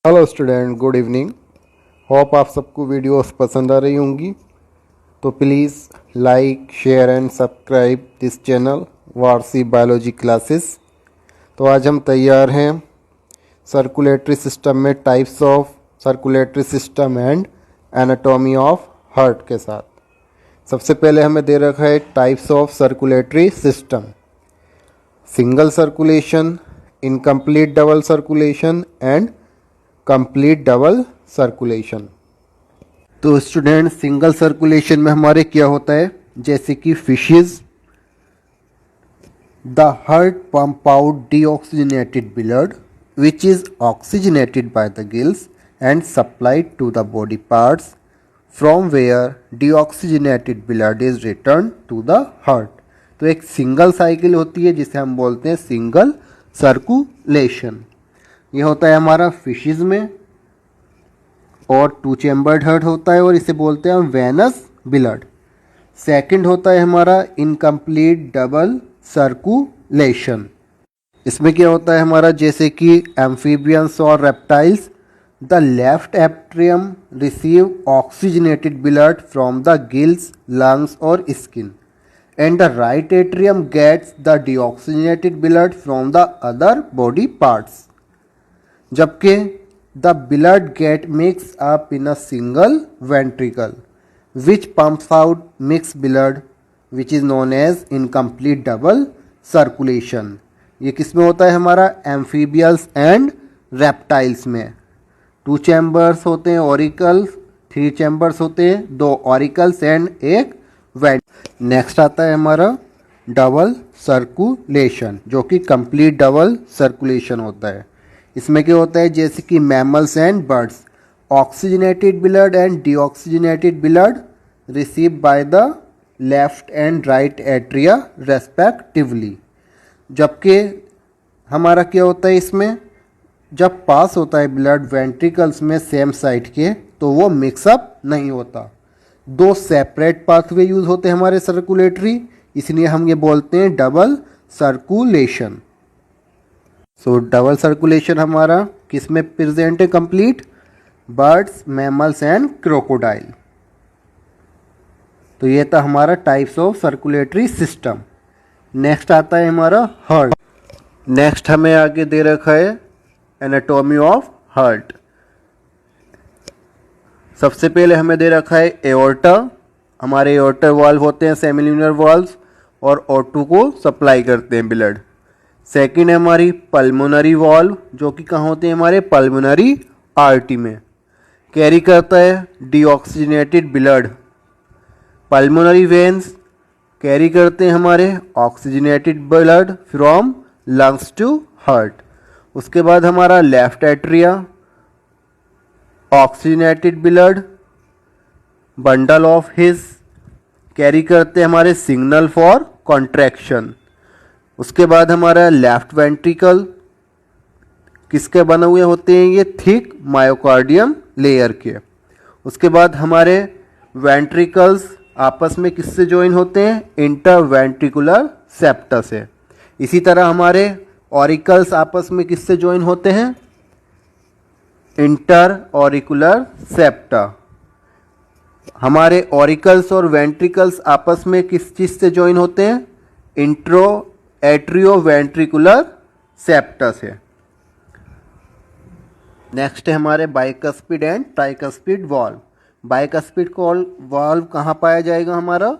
Hello student, good evening. Hope आप सबको videos पसंद आ रही होंगी। तो please like, share and subscribe this channel Warsi biology classes. तो आज हम तैयार हैं सर्कुलेटरी सिस्टम में types of circulatory system and anatomy of heart के साथ। सबसे पहले हमें दे रखा है types of circulatory system: single circulation, incomplete double circulation and complete double circulation. तो स्टूडेंट, सिंगल सर्कुलेशन में हमारे क्या होता है, जैसे कि fishes, the heart pump out deoxygenated blood which is oxygenated by the gills and supplied to the body parts from where deoxygenated blood is return to the heart. तो एक single cycle होती है जिसे हम बोलते हैं सिंगल सर्कुलेशन। ये होता है हमारा फिशेस में, और टू चैम्बर्ड हार्ट होता है और इसे बोलते हैं हम वेनस ब्लड। सेकंड होता है हमारा इनकम्प्लीट डबल सर्कुलेशन। इसमें क्या होता है हमारा, जैसे कि एम्फीबियंस और reptiles, the left atrium receive oxygenated blood from the gills, lungs और skin and the right atrium gets the deoxygenated blood from the other body parts, जबकि the blood get mixed up in a single ventricle which pumps out mixed blood which is known as incomplete double circulation। ये किस में होता है हमारा, एम्फीबियल्स and reptiles में। Two chambers होते हैं ऑरिकल्स, थ्री चैम्बर्स होते हैं, दो ऑरिकल्स एंड एक वेंट। नेक्स्ट आता है हमारा डबल सर्कुलेशन, जो कि कंप्लीट डबल सर्कुलेशन होता है। इसमें क्या होता है, जैसे कि mammals and birds, oxygenated blood and deoxygenated blood receive by the left and right atria respectively. जबकि हमारा क्या होता है, इसमें जब पास होता है ब्लड वेंट्रिकल्स में सेम साइड के, तो वो मिक्सअप नहीं होता। दो सेपरेट पाथवे यूज होते हैं हमारे सर्कुलेटरी, इसलिए हम ये बोलते हैं डबल सर्कुलेशन। सो डबल सर्कुलेशन हमारा किस में प्रेजेंट है, complete, birds, mammals and crocodile. तो ये था हमारा types of circulatory system. Next आता है हमारा हार्ट। नेक्स्ट हमें आगे दे रखा है एनाटॉमी ऑफ हार्ट। सबसे पहले हमें दे रखा है एओर्टा। हमारे एओर्टा वाल्व होते हैं सेमिल्यूनर वाल्व और O2 को सप्लाई करते हैं ब्लड। सेकंड है हमारी पल्मोनरी वाल्व, जो कि कहाँ होते हैं, हमारे पल्मोनरी आर्टरी में, कैरी करता है deoxygenated blood. Pulmonary veins carry करते हैं हमारे oxygenated blood from lungs to heart. उसके बाद हमारा left atria, oxygenated blood, bundle of His carry करते हैं हमारे सिग्नल फॉर कॉन्ट्रैक्शन। उसके बाद हमारा लेफ्ट वेंट्रिकल किसके बने हुए होते हैं, ये थिक मायोकार्डियम लेयर के। उसके बाद हमारे वेंट्रिकल्स आपस में किससे ज्वाइन होते हैं, इंटरवेंट्रिकुलर सेप्टा से। इसी तरह हमारे ऑरिकल्स आपस में किससे ज्वाइन होते हैं, इंटर ऑरिकुलर सेप्टा। हमारे ऑरिकल्स और वेंट्रिकल्स आपस में किस चीज से ज्वाइन होते हैं, इंट्रो एट्रियो वेंट्रिकुलर सेप्टा से। नेक्स्ट है हमारे bicuspid and tricuspid valve. Bicuspid valve कहाँ पाया जाएगा, हमारा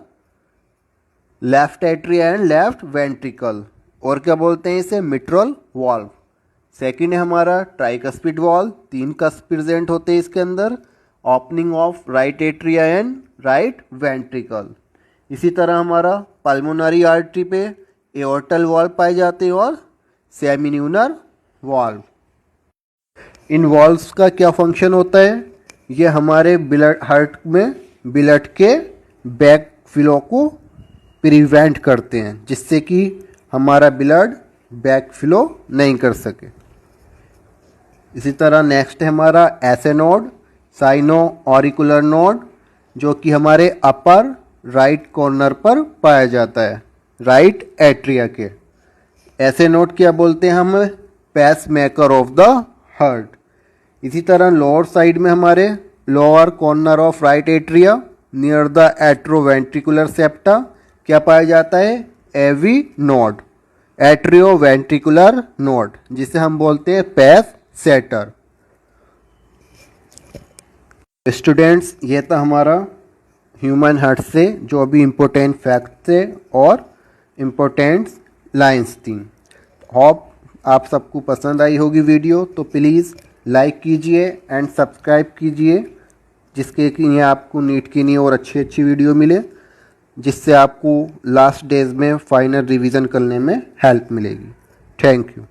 left atria and left ventricle, और क्या बोलते हैं इसे, मिट्रल वाल्व। सेकेंड है हमारा ट्राइकस्पिड वाल्व, तीन कस्प प्रेजेंट होते हैं इसके अंदर, opening of right atria and right ventricle. इसी तरह हमारा पल्मोनरी आर्टरी पे एओर्टल वाल्व पाए जाते हैं और सेमिन्यूनर वाल्व। इन वाल्व्स का क्या फंक्शन होता है, ये हमारे ब्लड हार्ट में ब्लड के बैक फ्लो को प्रिवेंट करते हैं, जिससे कि हमारा ब्लड बैक फ्लो नहीं कर सके। इसी तरह नेक्स्ट है हमारा एसे नोड, साइनो ऑरिकुलर नोड, जो कि हमारे अपर राइट कॉर्नर पर पाया जाता है, राइट एट्रिया के। ऐसे नोड क्या बोलते हैं हम, pacemaker of the heart. इसी तरह लोअर साइड में हमारे lower corner of right atria near the atrioventricular septa क्या पाया जाता है? एवी नोड, एट्रियोवेंट्रिकुलर नोड, जिसे हम बोलते हैं पेस सेटर। स्टूडेंट्स, ये था हमारा ह्यूमन हार्ट से जो अभी इम्पोर्टेंट फैक्ट थे और इम्पोर्टेंट लाइंस थी। होप आप सबको पसंद आई होगी वीडियो, तो प्लीज़ लाइक कीजिए एंड सब्सक्राइब कीजिए, जिसके लिए आपको नीट की नहीं और अच्छी अच्छी वीडियो मिले, जिससे आपको लास्ट डेज में फाइनल रिवीजन करने में हेल्प मिलेगी। Thank you.